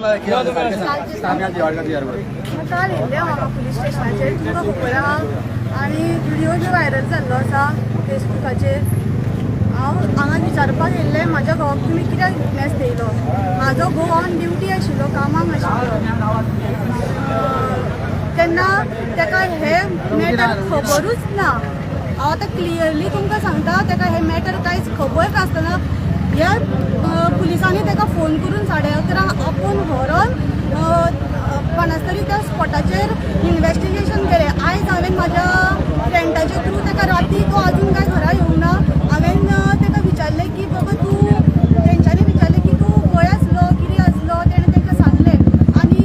काल येयले हांगा पुलीस स्टेशनाचेर तुमकां खबर आहा आनी व्हिडिओ जो व्हायरल जाल्लो आसा फेसबुकाचेर हांव हांगा विचारपाक येयल्लें म्हाज्या घोवाक तुमी कित्याक विटनेस दिलो म्हाजो घोव ऑन ड्युटी आशिल्लो कामाक आशिल्लो तेन्ना ताका हे मॅटर खबरूच ना हांव आतां क्लियरली तुमकां सांगता ताका हे मॅटर कांयच खबर नासतना ह्या पुलिसांनी ताका फोन करून 11:30 आपूण व्हरोन कोणाच तरी त्या स्पॉटाचेर इन्वेस्टिगेशन केलें आयज हांवें म्हाज्या फ्रेंडाच्या थ्रू ताका राती तो आजून काय घरा येवंक ना हांवें ताका विचारलें की बाबा तूं तेंच्यांनी विचारलें की तूं खंय आसलो कितें आसलो तेणें तांकां सांगलें आनी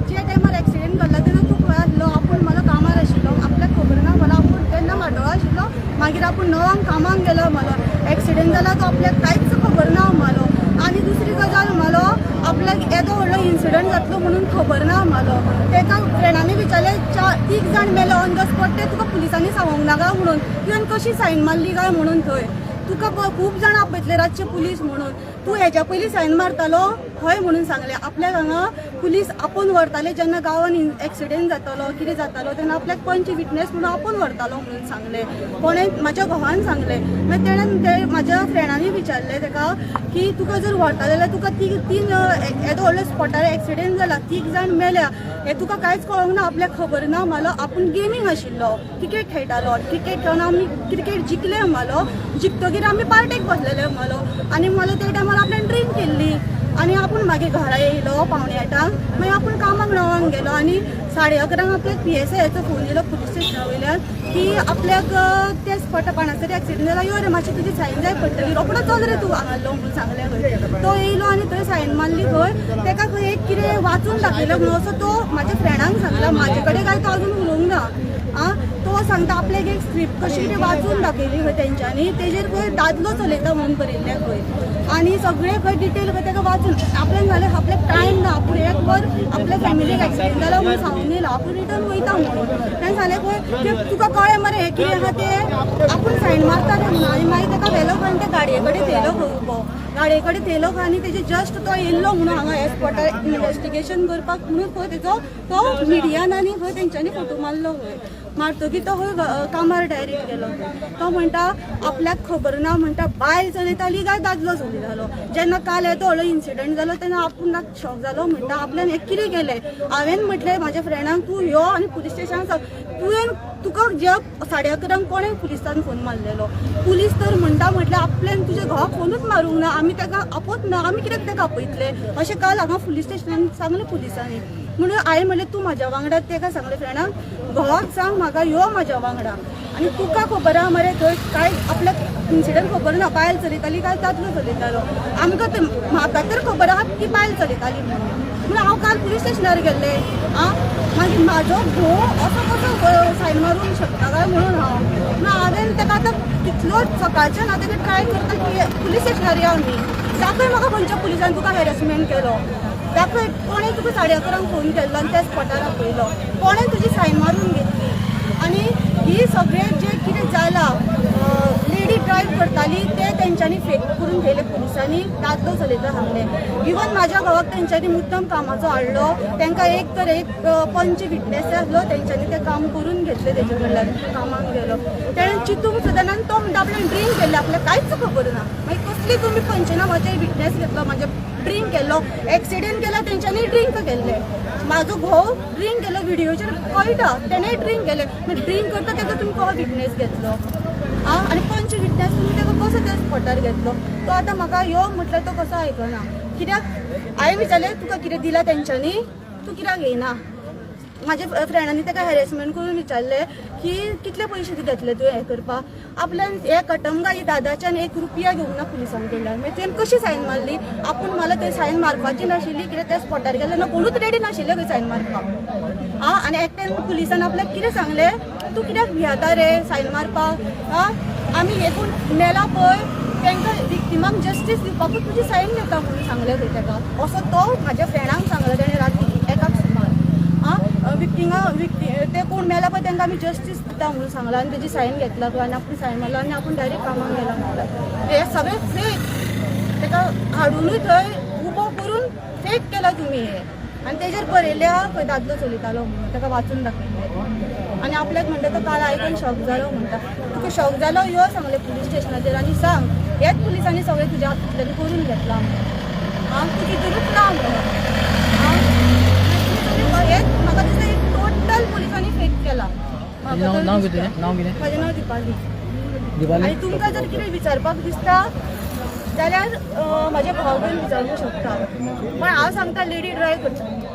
जे टायमार एक्सिडेंट घडला तेन्ना तूं खंय आसलो आपूण म्हाका कामार आशिल्लो आपल्याक खबर ना मला आपूण तेन्ना म्हाड्डोळा आशिल्लो मागीर आपूण 9 कामाक गेलो म्हालो एक्सिडेंट जाला तो आपल्याक कांयच खबर ना म्हालो आनी दुसरी गजाल म्हालो आपल्याक येदो व्हडलो इन्सिडंट जातलो म्हणून खबर ना म्हालो ताका फ्रेंडांनी विचारलें 3 जाण मेले ऑन द स्पॉट ते तुका पुलिसांनी सांगूंक ना काय म्हणून तुवें कशी सायन मारली काय म्हणून थंय तुका खूब जाण आपयतले रातचे पुलीस म्हणून तूं हेच्या पयलीं सायन मारतालो हय म्हणून सांगलें आपल्याक हांगा पुलीस आपूण व्हरताले जेन्ना गांवान एक्सिडेंट जातालो कितें जातालो तेन्ना आपल्याक पंच विटनेस म्हणून आपूण व्हरतालो म्हणून सांगलें कोणें म्हाज्या घोवान सांगलें मागीर तेणें म्हाज्या फ्रेंडांनी विचारलें ताका की तुका जर व्हरताले जाल्यार तुका तीन येदो व्हडलो स्पॉटार एक्सिडेंट जाला 3 जाण मेल्या हें तुका कांयच कळोंक ना आपल्याक खबर ना म्हालो आपूण गेमींग आशिल्लो क्रिकेट खेळटालो क्रिकेट खेळून आमी क्रिकेट जिखले म्हालो जिखतकीर आमी पार्टेक बसलेले म्हालो आनी म्हालो त्या टायमार आपल्यान ड्रिंक केल्ली आनी आपूण मागीर घरा येयलो 8:45 मागीर आपूण कामाक 9 गेलो आनी 11:30 आपल्याक PSIचो फोन येयलो पुलीस स्टेशना वयल्यान की आपल्याक ते स्पॉटा पाणासरी एक्सिडेंट जाला यो रे मातशी तुजी सायन जाय पडटली रोखडो चल रे तूं हांगालो म्हणून सांगलें खंय तो येयलो आनी थंय सायन मारली खंय ताका खंय एक कितें वाचून दाखयलें म्हणून असो तो म्हाज्या फ्रेंडांक सांगला म्हाजे कडेन काय तो आजून उलोवंक ना तो सांगता आपल्याक एक स्क्रिप्ट कशी कितें वाचून दाखयली खंय तेंच्यांनी तेजेर खंय दादलो चलयता म्हणून बरयल्लें खंय आनी सगळें खंय डिटेल खंय ताका वाचून आपल्याक जालें आपल्याक टायम ना आपूण एक वर आपल्या फॅमिलीक एक्सिडेंट जाला म्हणून सांगून येयला आपूण रिटर्न वयता म्हणून ताणें सांगलें खंय की तुका कळ्ळें मरे हें कितें आहा तें आपूण सायन मारता रे म्हणून आनी मागीर ताका व्हेलो खंय ते गाडये कडेन थेयलो खंय उबो गाडये कडेन थेयलो खंय आनी तेजे जस्ट तो येयल्लो म्हणून हांगा हे स्पॉटार इन्वेस्टिगेशन करपाक म्हणून खंय तेजो तो मिडियान आनी खंय तेंच्यांनी फोटो मारलो खंय मारतकीर तो खंय कामार डायरेक्ट गेलो तो म्हणटा आपल्याक खबर ना म्हणटा बायल चलयताली काय दादलो चलयतालो जेन्ना काल येदो व्हडलो इन्सिडंट जालो तेन्ना आपूण शॉक जालो म्हणटा आपल्यान हें कितें केलें हांवें म्हटलें म्हाज्या फ्रेंडांक तूं यो आनी पुलीस स्टेशनाक सांग तुका जे 11:30 कोणें पुलिसांक फोन मारलेलो पुलीस तर म्हणटा म्हटल्यार आपल्यान तुज्या घोवाक फोनूच मारूंक ना आमी ताका आपयत ना आमी कित्याक ताका आपयतले अशें काल हांगा पुलीस स्टेशनान सांगलें पुलिसांनी म्हणून हांवें म्हणलें तूं म्हाज्या वांगडा ताका सांगलें फ्रेंडांक घोवाक सांग म्हाका यो म्हाज्या वांगडा आनी तुका खबर आहा मरे थंय कांय आपल्याक इन्सिडंट खबर ना बायल चलयताली काय दादलो चलयतालो आमकां म्हाका तर खबर आहा की बायल चलयताली म्हणून हांव काल पुलीस स्टेशनार गेल्लें मागीर म्हाजो घोव असो कसो सायन मारूंक शकता काय म्हणून हांवें ताका आतां कितलो सकाळच्यान हांव ताका ट्राय करता की पुलीस स्टेशनार या आमी दाखय म्हाका खंयच्या पुलिसान तुका हॅरेसमेंट केलो दाखय कोणें तुका 11:30 फोन केल्लो आनी त्या स्पॉटार आपयलो कोणें तुजी सायन मारून घेतली आनी ही सगळें जें कितें जालां लेडी ड्रायव्ह करताली ते तेंच्यांनी फेक करून थेयले पुलिसांनी दादलो चलयता सांगलें इवन म्हाज्या घोवाक तेंच्यांनी मुद्दम कामाचो हाडलो तांकां एक तर एक पंच विटनेस आसलो तेंच्यांनी तें काम करून घेतलें तेजे कडल्यान कामाक गेलो तेणें चिंतूंक सुद्दां ना तो म्हणटा आपल्यान ड्रिंक केल्लें आपल्याक कांयच खबर ना मागीर कसली तुमी पंचनामाचेर विटनेस घेतलो म्हाजे ड्रिंक केल्लो एक्सिडेंट केला तेंच्यांनी ड्रिंक केल्लें म्हाजो घोव ड्रिंक केलो व्हिडिओचेर कळटा तेणेंय ड्रिंक केलें ड्रिंक करता तेका तुमी कसो विटनेस घेतलो आनी पंच विटनेस तुमी ताका कसो त्या स्पॉटार घेतलो तो आतां म्हाका यो म्हटल्यार तो कसो आयकना कित्याक हांवें विचारलें तुका कितें दिलां तेंच्यांनी तूं कित्याक येयना म्हाज्या फ्रेंडांनी ताका हॅरेसमेंट करून विचारलें की कितले पयशे घेतले तुवें हें करपाक आपल्यान हे कटमगा ही दादाच्यान 1 रुपया घेवंक ना पुलिसांक कडल्यान मागीर तुवें कशी सायन मारली आपूण मला थंय सायन मारपाची नाशिल्ली कित्याक त्या स्पॉटार गेले ना कोणूच रेडी नाशिल्ले खंय सायन मारपाक आनी एकट्यान पुलिसान आपल्याक कितें सांगलें तूं कित्याक भियेता रे सायन मारपाक आमी हे कोण मेला पळय तांकां विक्टिमाक जस्टीस दिवपाकूच तुजी सायन घेता म्हणून सांगलें खंय ताका असो तो म्हाज्या फ्रेंडांक सांगलो तेणें राती 1 सुमार ते कोण मेला पळय तांकां आमी जस्टीस दिता म्हणून सांगला आनी तेजी सायन घेतला आनी आपूण सायन मारला आनी आपूण डायरेक्ट कामाक गेला म्हणटा हे सगळें फेक ताका हाडूनूय थंय उबो करून फेक केला तुम्ही हे आणि तेजेर बरयल्या खंय दादलो चलयतालो म्हणून ताका वाचून दाखयलें आनी आपल्याक म्हणटा तो काल आयकून शॉक जालो म्हणटा तुका शॉक जालो यो सांगलें पुलीस स्टेशनाचेर आनी सांग हेच पुलिसांनी सगळें तुज्या हातांतल्यान करून घेतलां म्हणून हांव तूं तितूनच ना म्हणून हेच म्हाका दिसता टोटल पुलिसांनी फेक केला नाव कितें म्हजें नांव दिपाली आनी तुमकां जर कितें विचारपाक दिसता जाल्यार म्हाजे भाव भयण विचारूंक शकता पण हांव सांगता लेडी ड्रायव्ह करता